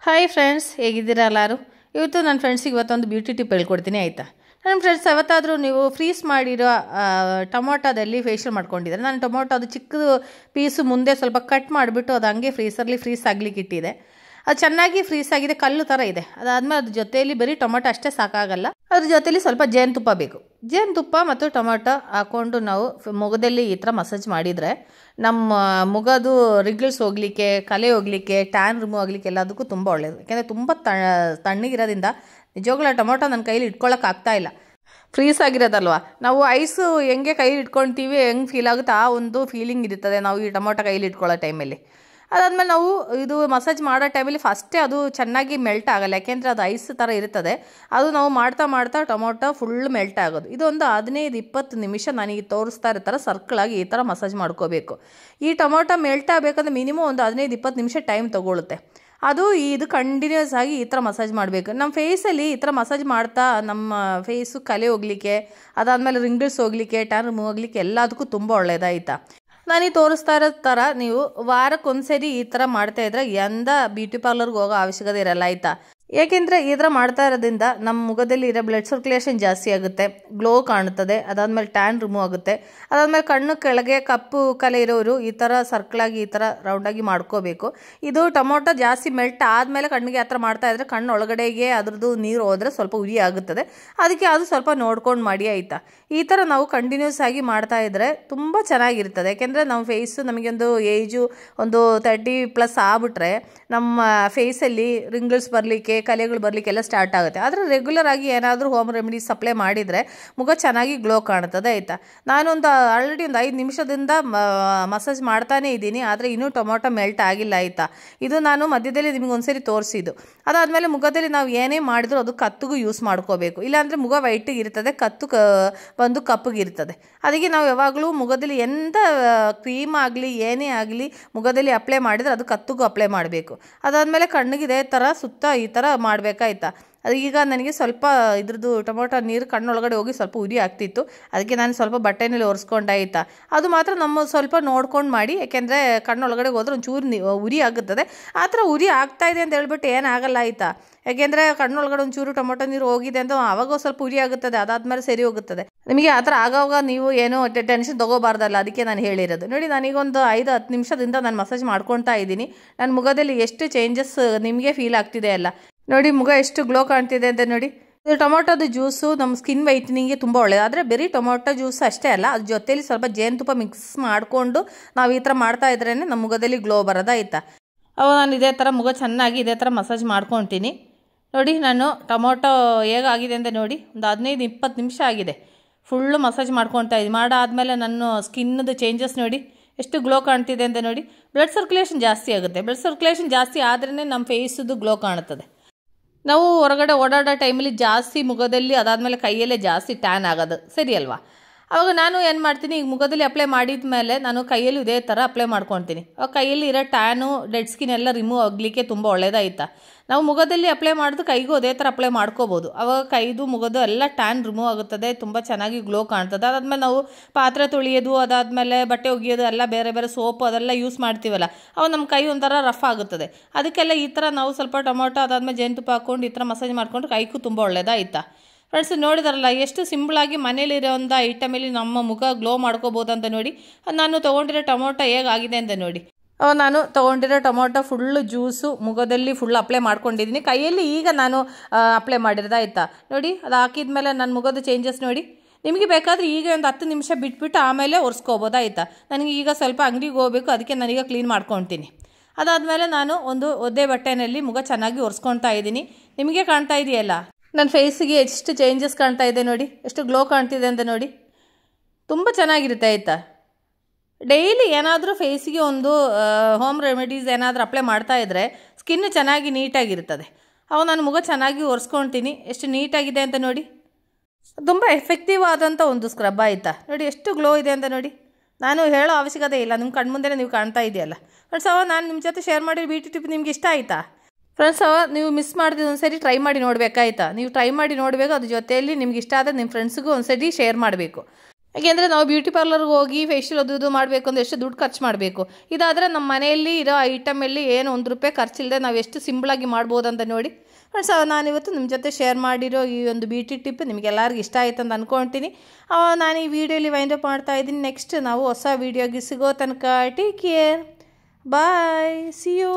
Hi friends, ಹೇಗಿದ್ದೀರಾ ಎಲ್ಲರೂ? ಇವತ್ತು ನನ್ನ ಫ್ರೆಂಡ್ಸಿಗೆ ಇವತ್ತೊಂದು ಬ್ಯೂಟಿ ಟಿಪ್ ಹೇಳ್ಕೊಡ್ತೀನಿ, ಆಯಿತಾ? ನನ್ನ ಫ್ರೆಂಡ್ಸ್, ಯಾವತ್ತಾದರೂ ನೀವು ಫ್ರೀಸ್ ಮಾಡಿರೋ ಟೊಮೊಟೊದಲ್ಲಿ ಫೇಶಿಯಲ್ ಮಾಡ್ಕೊಂಡಿದ್ದಾರೆ. ನಾನು ಟೊಮೊಟೊ ಅದು ಚಿಕ್ಕದು ಪೀಸು ಮುಂದೆ ಸ್ವಲ್ಪ ಕಟ್ ಮಾಡಿಬಿಟ್ಟು ಅದು ಹಂಗೆ ಫ್ರೀಸರ್ಲಿ ಫ್ರೀಸ್ ಆಗಲಿಕ್ಕೆ ಇಟ್ಟಿದೆ. ಅದು ಚೆನ್ನಾಗಿ ಫ್ರೀಸ್ ಆಗಿದೆ, ಕಲ್ಲು ಥರ ಇದೆ. ಅದಾದಮೇಲೆ ಅದ್ರ ಜೊತೆಯಲ್ಲಿ ಬರೀ ಟೊಮೊಟೊ ಅಷ್ಟೇ ಸಾಕಾಗಲ್ಲ, ಅದ್ರ ಜೊತೆಲಿ ಸ್ವಲ್ಪ ಜೇನುತುಪ್ಪ ಬೇಕು. ಜೇನುತುಪ್ಪ ಮತ್ತು ಟೊಮೊಟೊ ಹಾಕ್ಕೊಂಡು ನಾವು ಮುಖದಲ್ಲಿ ಈ ಥರ ಮಸಾಜ್ ಮಾಡಿದರೆ ನಮ್ಮ ಮುಖದ್ದು ರಿಗಲ್ಸ್ ಹೋಗಲಿಕ್ಕೆ, ಕಲೆ ಹೋಗಲಿಕ್ಕೆ, ಟ್ಯಾನ್ ರಿಮೂವ್ ಆಗಲಿಕ್ಕೆ ಎಲ್ಲದಕ್ಕೂ ತುಂಬ ಒಳ್ಳೆಯದು. ಯಾಕೆಂದರೆ ತುಂಬ ತಣ್ಣಗಿರೋದ್ರಿಂದ ನಿಜವಾಗ್ಲೂ ಟೊಮೊಟೊ ನನ್ನ ಕೈಲಿ ಇಟ್ಕೊಳ್ಳೋಕೆ ಆಗ್ತಾಯಿಲ್ಲ, ಫ್ರೀಸ್ ಆಗಿರೋದಲ್ವ. ನಾವು ಐಸು ಹೆಂಗೆ ಕೈಲಿ ಇಟ್ಕೊಳ್ತೀವಿ, ಹೆಂಗೆ ಫೀಲ್ ಆಗುತ್ತೆ ಆ ಒಂದು ಫೀಲಿಂಗ್ ಇರ್ತದೆ ನಾವು ಈ ಟೊಮೊಟೊ ಕೈಲಿ ಇಟ್ಕೊಳ್ಳೋ ಟೈಮಲ್ಲಿ. ಅದಾದಮೇಲೆ ನಾವು ಇದು ಮಸಾಜ್ ಮಾಡೋ ಟೈಮಲ್ಲಿ ಫಸ್ಟೇ ಅದು ಚೆನ್ನಾಗಿ ಮೆಲ್ಟ್ ಆಗೋಲ್ಲ, ಯಾಕೆಂದರೆ ಅದು ಐಸ್ ಥರ ಇರ್ತದೆ. ಅದು ನಾವು ಮಾಡ್ತಾ ಮಾಡ್ತಾ ಟೊಮೊಟೊ ಫುಲ್ ಮೆಲ್ಟ್ ಆಗೋದು. ಇದೊಂದು 15-20 ನಿಮಿಷ ನನಗೆ ತೋರಿಸ್ತಾ ಇರ್ತಾರೆ ಸರ್ಕಲಾಗಿ ಈ ಥರ ಮಸಾಜ್ ಮಾಡ್ಕೋಬೇಕು. ಈ ಟೊಮೊಟೊ ಮೆಲ್ಟ್ ಆಗಬೇಕಂದ್ರೆ ಮಿನಿಮಮ್ ಒಂದು 15-20 ನಿಮಿಷ ಟೈಮ್ ತೊಗೊಳುತ್ತೆ. ಇದು ಕಂಟಿನ್ಯೂಸ್ ಆಗಿ ಈ ಥರ ಮಸಾಜ್ ಮಾಡಬೇಕು. ನಮ್ಮ ಫೇಸಲ್ಲಿ ಈ ಥರ ಮಸಾಜ್ ಮಾಡ್ತಾ ನಮ್ಮ ಫೇಸು ಕಲೆ ಹೋಗಲಿಕ್ಕೆ, ಅದಾದಮೇಲೆ ರಿಂಗಲ್ಸ್ ಹೋಗಲಿಕ್ಕೆ, ಟ್ಯಾನ್ ರಿಮೂವ್ ಆಗಲಿಕ್ಕೆ ಎಲ್ಲದಕ್ಕೂ ತುಂಬ ಒಳ್ಳೆಯದಾಯ್ತಾ. ನಾನು ತೋರಿಸ್ತಾ ಇರೋ ಥರ ನೀವು ವಾರಕ್ಕೊಂದ್ಸರಿ ಈ ಥರ ಮಾಡ್ತಾಯಿದ್ರೆ ಎಂದ ಬ್ಯೂಟಿ ಪಾರ್ಲರ್ಗೆ ಹೋಗೋ ಅವಶ್ಯಕತೆ ಇರಲ್ಲ, ಆಯಿತಾ? ಏಕೆಂದರೆ ಈ ಥರ ಮಾಡ್ತಾ ಇರೋದ್ರಿಂದ ನಮ್ಮ ಮುಖದಲ್ಲಿ ಇರೋ ಬ್ಲಡ್ ಸರ್ಕ್ಯುಲೇಷನ್ ಜಾಸ್ತಿ ಆಗುತ್ತೆ, ಗ್ಲೋ ಕಾಣುತ್ತದೆ, ಅದಾದಮೇಲೆ ಟ್ಯಾನ್ ರಿಮೂವ್ ಆಗುತ್ತೆ. ಅದಾದಮೇಲೆ ಕಣ್ಣು ಕೆಳಗೆ ಕಪ್ಪು ಕಲೆ ಇರೋರು ಈ ಥರ ಸರ್ಕಲಾಗಿ ಈ ಥರ ರೌಂಡಾಗಿ ಮಾಡ್ಕೋಬೇಕು. ಇದು ಟೊಮೊಟೊ ಜಾಸ್ತಿ ಮೆಲ್ಟ್ ಆದಮೇಲೆ ಕಣ್ಣಿಗೆ ಆ ಥರ ಮಾಡ್ತಾಯಿದ್ರೆ ಕಣ್ಣು ಒಳಗಡೆಗೆ ಅದ್ರದ್ದು ನೀರು ಹೋದರೆ ಸ್ವಲ್ಪ ಉರಿ ಆಗುತ್ತದೆ. ಅದಕ್ಕೆ ಅದು ಸ್ವಲ್ಪ ನೋಡ್ಕೊಂಡು ಮಾಡಿ, ಆಯಿತಾ? ಈ ಥರ ನಾವು ಕಂಟಿನ್ಯೂಸ್ ಆಗಿ ಮಾಡ್ತಾಯಿದ್ರೆ ತುಂಬ ಚೆನ್ನಾಗಿರ್ತದೆ. ಯಾಕೆಂದರೆ ನಮ್ಮ ಫೇಸು ನಮಗೊಂದು ಏಜು ಒಂದು 30+ ಆಗ್ಬಿಟ್ರೆ ನಮ್ಮ ಫೇಸಲ್ಲಿ ರಿಂಗಲ್ಸ್ ಬರಲಿಕ್ಕೆ, ಕಲೆಗಳು ಬರಲಿಕ್ಕೆ ಎಲ್ಲ ಸ್ಟಾರ್ಟ್ ಆಗುತ್ತೆ. ಆದರೆ ರೆಗ್ಯುಲರ್ ಆಗಿ ಏನಾದರೂ ಹೋಮ್ ರೆಮಿಡೀಸ್ ಅಪ್ಲೈ ಮಾಡಿದರೆ ಮುಖ ಚೆನ್ನಾಗಿ ಗ್ಲೋ ಕಾಣ್ತದೆ, ಆಯಿತಾ? ನಾನೊಂದು ಆಲ್ರೆಡಿ ಒಂದು 5 ನಿಮಿಷದಿಂದ ಮಸಾಜ್ ಮಾಡ್ತಾನೇ ಇದ್ದೀನಿ, ಆದರೆ ಇನ್ನೂ ಟೊಮೊಟೊ ಮೆಲ್ಟ್ ಆಗಿಲ್ಲ, ಆಯಿತಾ? ಇದು ನಾನು ಮಧ್ಯದಲ್ಲಿ ನಿಮಗೆ ಒಂದ್ಸರಿ ತೋರಿಸಿದ್ದು. ಅದಾದಮೇಲೆ ಮುಖದಲ್ಲಿ ನಾವು ಏನೇ ಮಾಡಿದರೂ ಅದು ಕತ್ತಿಗೂ ಯೂಸ್ ಮಾಡ್ಕೋಬೇಕು, ಇಲ್ಲಾಂದರೆ ಮುಖ ವೈಟಿಗೆ ಇರ್ತದೆ, ಕತ್ತು ಬಂದು ಕಪ್ಪಗಿರ್ತದೆ. ಅದಕ್ಕೆ ನಾವು ಯಾವಾಗಲೂ ಮುಖದಲ್ಲಿ ಎಂಥ ಕ್ರೀಮ್ ಆಗಲಿ ಏನೇ ಆಗಲಿ ಮುಖದಲ್ಲಿ ಅಪ್ಲೈ ಮಾಡಿದರೆ ಅದು ಕತ್ತಿಗೂ ಅಪ್ಲೈ ಮಾಡಬೇಕು. ಅದಾದಮೇಲೆ ಕಣ್ಣಿಗೆ ಇದೇ ಥರ ಸುತ್ತ ಈ ಥರ ಮಾಡಬೇಕಾಯ್ತಾ? ಅದು ಈಗ ನನಗೆ ಸ್ವಲ್ಪ ಇದ್ರದ್ದು ಟೊಮೊಟೊ ನೀರು ಕಣ್ಣೊಳಗಡೆ ಹೋಗಿ ಸ್ವಲ್ಪ ಉರಿ ಆಗ್ತಿತ್ತು, ಅದಕ್ಕೆ ನಾನು ಸ್ವಲ್ಪ ಬಟ್ಟೆನಲ್ಲಿ ಒರೆಸ್ಕೊಂಡಾಯ್ತಾ. ಅದು ಮಾತ್ರ ನಮ್ಮ ಸ್ವಲ್ಪ ನೋಡ್ಕೊಂಡು ಮಾಡಿ, ಯಾಕೆಂದರೆ ಕಣ್ಣೊಳಗಡೆ ಹೋದ್ರೆ ಒಂಚೂರು ಉರಿ ಆಗುತ್ತದೆ. ಆ ಥರ ಉರಿ ಆಗ್ತಾಯಿದೆ ಅಂತ ಹೇಳ್ಬಿಟ್ಟು ಏನಾಗಲ್ಲ, ಆಯಿತಾ? ಯಾಕೆಂದರೆ ಕಣ್ಣೊಳಗಡೆ ಒಂಚೂರು ಟೊಮೊಟೊ ನೀರು ಹೋಗಿದೆ ಅಂತ ಆವಾಗ ಸ್ವಲ್ಪ ಉರಿ ಆಗುತ್ತದೆ, ಅದಾದಮೇಲೆ ಸರಿ ಹೋಗುತ್ತದೆ. ನಿಮಗೆ ಆ ಥರ ಆಗಾಗ ನೀವು ಏನೋ ಟೆನ್ಷನ್ ತೊಗೋಬಾರ್ದಲ್ಲ, ಅದಕ್ಕೆ ನಾನು ಹೇಳಿರೋದು. ನೋಡಿ, ನನಗೊಂದು 5-10 ನಿಮಿಷದಿಂದ ನಾನು ಮಸಾಜ್ ಮಾಡ್ಕೊತಾ ಇದ್ದೀನಿ. ನನ್ನ ಮುಖದಲ್ಲಿ ಎಷ್ಟು ಚೇಂಜಸ್ ನಿಮಗೆ ಫೀಲ್ ಆಗ್ತಿದೆ ಅಲ್ಲ. ನೋಡಿ ಮುಖ ಎಷ್ಟು ಗ್ಲೋ ಕಾಣ್ತಿದೆ ಅಂತ ನೋಡಿ. ಇದು ಟೊಮೊಟೊದು ಜ್ಯೂಸು ನಮ್ಮ ಸ್ಕಿನ್ ವೈಟ್ನಿಂಗ್ಗೆ ತುಂಬ ಒಳ್ಳೆಯದು. ಆದರೆ ಬರೀ ಟೊಮೊಟೊ ಜ್ಯೂಸ್ ಅಷ್ಟೇ ಅಲ್ಲ, ಅದ್ರ ಜೊತೆಲಿ ಸ್ವಲ್ಪ ಜೇನುತುಪ್ಪ ಮಿಕ್ಸ್ ಮಾಡಿಕೊಂಡು ನಾವು ಈ ಥರ ಮಾಡ್ತಾ ಇದ್ರೇ ನಮ್ಮ ಮುಖದಲ್ಲಿ ಗ್ಲೋ ಬರೋದಾಯ್ತಾ. ನಾನು ಇದೇ ಥರ ಮುಖ ಚೆನ್ನಾಗಿ ಇದೇ ಥರ ಮಸಾಜ್ ಮಾಡ್ಕೊತೀನಿ. ನೋಡಿ, ನಾನು ಟೊಮೊಟೊ ಹೇಗಾಗಿದೆ ಅಂತ ನೋಡಿ, ಒಂದು 15-20 ನಿಮಿಷ ಆಗಿದೆ ಫುಲ್ಲು ಮಸಾಜ್ ಮಾಡ್ಕೊತಾ ಇದ್ದೀನಿ. ಮಾಡಾದಮೇಲೆ ನನ್ನ ಸ್ಕಿನ್ನದು ಚೇಂಜಸ್ ನೋಡಿ ಎಷ್ಟು ಗ್ಲೋ ಕಾಣ್ತಿದೆ ಅಂತ ನೋಡಿ. ಬ್ಲಡ್ ಸರ್ಕ್ಯುಲೇಷನ್ ಜಾಸ್ತಿ ಆಗುತ್ತೆ, ಬ್ಲಡ್ ಸರ್ಕ್ಯುಲೇಷನ್ ಜಾಸ್ತಿ ಆದ್ರೇ ನಮ್ಮ ಫೇಸದು ಗ್ಲೋ ಕಾಣುತ್ತದೆ. ನಾವು ಹೊರಗಡೆ ಓಡಾಡೋ ಟೈಮಲ್ಲಿ ಜಾಸ್ತಿ ಮುಖದಲ್ಲಿ ಅದಾದಮೇಲೆ ಕೈಯಲ್ಲೇ ಜಾಸ್ತಿ ಟ್ಯಾನ್ ಆಗೋದು, ಸರಿ ಅಲ್ವಾ? ಆವಾಗ ನಾನು ಏನು ಮಾಡ್ತೀನಿ, ಈಗ ಮುಖದಲ್ಲಿ ಅಪ್ಲೈ ಮಾಡಿದ ಮೇಲೆ ನಾನು ಕೈಯಲ್ಲಿ ಇದೇ ಥರ ಅಪ್ಲೈ ಮಾಡ್ಕೊತೀನಿ. ಅವಾಗ ಕೈಯಲ್ಲಿ ಇರೋ ಟ್ಯಾನು, ಡೆಡ್ ಸ್ಕಿನ್ ಎಲ್ಲ ರಿಮೂವ್ ಆಗಲಿಕ್ಕೆ ತುಂಬ ಒಳ್ಳೆಯದಾಯ್ತಾ. ನಾವು ಮುಖದಲ್ಲಿ ಅಪ್ಲೈ ಮಾಡಿದ್ರೆ ಕೈಗೂ ಅದೇ ಥರ ಅಪ್ಲೈ ಮಾಡ್ಕೋಬೋದು. ಆವಾಗ ಕೈದು ಮುಖದ್ದು ಎಲ್ಲ ಟ್ಯಾನ್ ರಿಮೂವ್ ಆಗುತ್ತದೆ, ತುಂಬ ಚೆನ್ನಾಗಿ ಗ್ಲೋ ಕಾಣ್ತದೆ. ಅದಾದಮೇಲೆ ನಾವು ಪಾತ್ರೆ ತೊಳೆಯೋದು, ಅದಾದಮೇಲೆ ಬಟ್ಟೆ ಒಗೆಯೋದು ಎಲ್ಲ ಬೇರೆ ಬೇರೆ ಸೋಪು ಅದೆಲ್ಲ ಯೂಸ್ ಮಾಡ್ತೀವಲ್ಲ, ಅವಾಗ ನಮ್ಮ ಕೈ ಒಂಥರ ರಫ್ ಆಗುತ್ತದೆ. ಅದಕ್ಕೆಲ್ಲ ಈ ಥರ ನಾವು ಸ್ವಲ್ಪ ಟೊಮೊಟೊ ಅದಾದಮೇಲೆ ಜೇನುತುಪ್ಪ ಹಾಕ್ಕೊಂಡು ಈ ಥರ ಮಸಾಜ್ ಮಾಡ್ಕೊಂಡು ಕೈಗೂ ತುಂಬ ಒಳ್ಳೆಯದಾಯ್ತಾ. ಫ್ರೆಂಡ್ಸ್, ನೋಡಿದಾರಲ್ಲ ಎಷ್ಟು ಸಿಂಪಲಾಗಿ ಮನೇಲಿರೋ ಒಂದು ಐಟಮಲ್ಲಿ ನಮ್ಮ ಮುಖ ಗ್ಲೋ ಮಾಡ್ಕೋಬೋದು ಅಂತ ನೋಡಿ. ನಾನು ತೊಗೊಂಡಿರೋ ಟೊಮೊಟೊ ಹೇಗಾಗಿದೆ ಅಂತ ನೋಡಿ. ನಾನು ತೊಗೊಂಡಿರೋ ಟೊಮೊಟೊ ಫುಲ್ಲು ಜ್ಯೂಸು ಮುಖದಲ್ಲಿ ಫುಲ್ ಅಪ್ಲೈ ಮಾಡ್ಕೊಂಡಿದ್ದೀನಿ. ಕೈಯಲ್ಲಿ ಈಗ ನಾನು ಅಪ್ಲೈ ಮಾಡಿರೋದಾಯ್ತಾ. ನೋಡಿ, ಅದು ಹಾಕಿದ ಮೇಲೆ ನನ್ನ ಮುಖದ ಚೇಂಜಸ್ ನೋಡಿ. ನಿಮಗೆ ಬೇಕಾದರೆ ಈಗ ಒಂದು 10 ನಿಮಿಷ ಬಿಟ್ಬಿಟ್ಟು ಆಮೇಲೆ ಒರೆಸ್ಕೋಬೋದಾಯ್ತಾ. ನನಗೆ ಈಗ ಸ್ವಲ್ಪ ಅಂಗಡಿಗೆ ಹೋಗಬೇಕು, ಅದಕ್ಕೆ ನಾನೀಗ ಕ್ಲೀನ್ ಮಾಡ್ಕೊತೀನಿ. ಅದಾದಮೇಲೆ ನಾನು ಒಂದು ಒದ್ದೆ ಬಟ್ಟೆನಲ್ಲಿ ಮುಖ ಚೆನ್ನಾಗಿ ಒರೆಸ್ಕೊತಾ ಇದ್ದೀನಿ. ನಿಮಗೆ ಕಾಣ್ತಾ ಇದೆಯಲ್ಲ ನನ್ನ ಫೇಸಿಗೆ ಎಷ್ಟು ಚೇಂಜಸ್ ಕಾಣ್ತಾ ಇದೆ ನೋಡಿ, ಎಷ್ಟು ಗ್ಲೋ ಕಾಣ್ತಿದೆ ಅಂತ ನೋಡಿ. ತುಂಬ ಚೆನ್ನಾಗಿರುತ್ತೆ, ಆಯಿತಾ? ಡೈಲಿ ಏನಾದರೂ ಫೇಸಿಗೆ ಒಂದು ಹೋಮ್ ರೆಮಿಡೀಸ್ ಏನಾದರೂ ಅಪ್ಲೈ ಮಾಡ್ತಾ ಇದ್ದರೆ ಸ್ಕಿನ್ ಚೆನ್ನಾಗಿ ನೀಟಾಗಿರ್ತದೆ. ಅವಾಗ ನಾನು ಮುಖ ಚೆನ್ನಾಗಿ ಒರೆಸ್ಕೊಳ್ತೀನಿ. ಎಷ್ಟು ನೀಟಾಗಿದೆ ಅಂತ ನೋಡಿ. ತುಂಬ ಎಫೆಕ್ಟಿವ್ ಆದಂಥ ಒಂದು ಸ್ಕ್ರಬ್, ಆಯಿತಾ? ನೋಡಿ ಎಷ್ಟು ಗ್ಲೋ ಇದೆ ಅಂತ ನೋಡಿ. ನಾನು ಹೇಳೋ ಅವಶ್ಯಕತೆ ಇಲ್ಲ, ನಿಮ್ಮ ಕಣ್ಮುಂದೆ ನೀವು ಕಾಣ್ತಾ ಇದೆಯಲ್ಲ. ಫ್ರೆಂಡ್ಸ್, ನಾನು ನಿಮ್ಮ ಜೊತೆ ಶೇರ್ ಮಾಡಿ ಬ್ಯೂಟಿ ಟಿಪ್ ನಿಮ್ಗೆ ಇಷ್ಟ ಆಯಿತಾ? ಫ್ರೆಂಡ್ಸ್, ನೀವು ಮಿಸ್ ಮಾಡಿದ ಒಂದ್ಸರಿ ಟ್ರೈ ಮಾಡಿ ನೋಡಬೇಕಾಯ್ತಾ. ನೀವು ಟ್ರೈ ಮಾಡಿ ನೋಡಬೇಕು, ಅದ್ರ ಜೊತೆಯಲ್ಲಿ ನಿಮ್ಗೆ ಇಷ್ಟ ಆದರೆ ನಿಮ್ಮ ಫ್ರೆಂಡ್ಸಿಗೂ ಒಂದ್ಸರಿ ಶೇರ್ ಮಾಡಬೇಕು. ಯಾಕೆಂದರೆ ನಾವು ಬ್ಯೂಟಿ ಪಾರ್ಲರ್ಗೆ ಹೋಗಿ ಫೇಶಿಯಲ್ ಅದು ಮಾಡಬೇಕು ಅಂದರೆ ಎಷ್ಟು ದುಡ್ಡು ಖರ್ಚು ಮಾಡಬೇಕು. ಇದಾದರೆ ನಮ್ಮ ಮನೆಯಲ್ಲಿ ಇರೋ ಐಟಮಲ್ಲಿ ಏನು ₹1 ಖರ್ಚಿಲ್ಲದೆ ನಾವು ಎಷ್ಟು ಸಿಂಪಲಾಗಿ ಮಾಡ್ಬೋದು ಅಂತ ನೋಡಿ ಫ್ರೆಂಡ್ಸ್. ನಾನಿವತ್ತು ನಿಮ್ಮ ಜೊತೆ ಶೇರ್ ಮಾಡಿರೋ ಈ ಒಂದು ಬ್ಯೂಟಿ ಟಿಪ್ ನಿಮಗೆಲ್ಲರಿಗೂ ಇಷ್ಟ ಆಯ್ತು ಅಂತ ಅಂದ್ಕೊಳ್ತೀನಿ. ನಾನು ಈ ವಿಡಿಯೋಲಿ ವೈಂಡ್ ಅಪ್ ಮಾಡ್ತಾ ಇದ್ದೀನಿ. ನೆಕ್ಸ್ಟ್ ನಾವು ಹೊಸ ವೀಡಿಯೋಗೆ ಸಿಗೋ ತನಕ take care, bye, see you.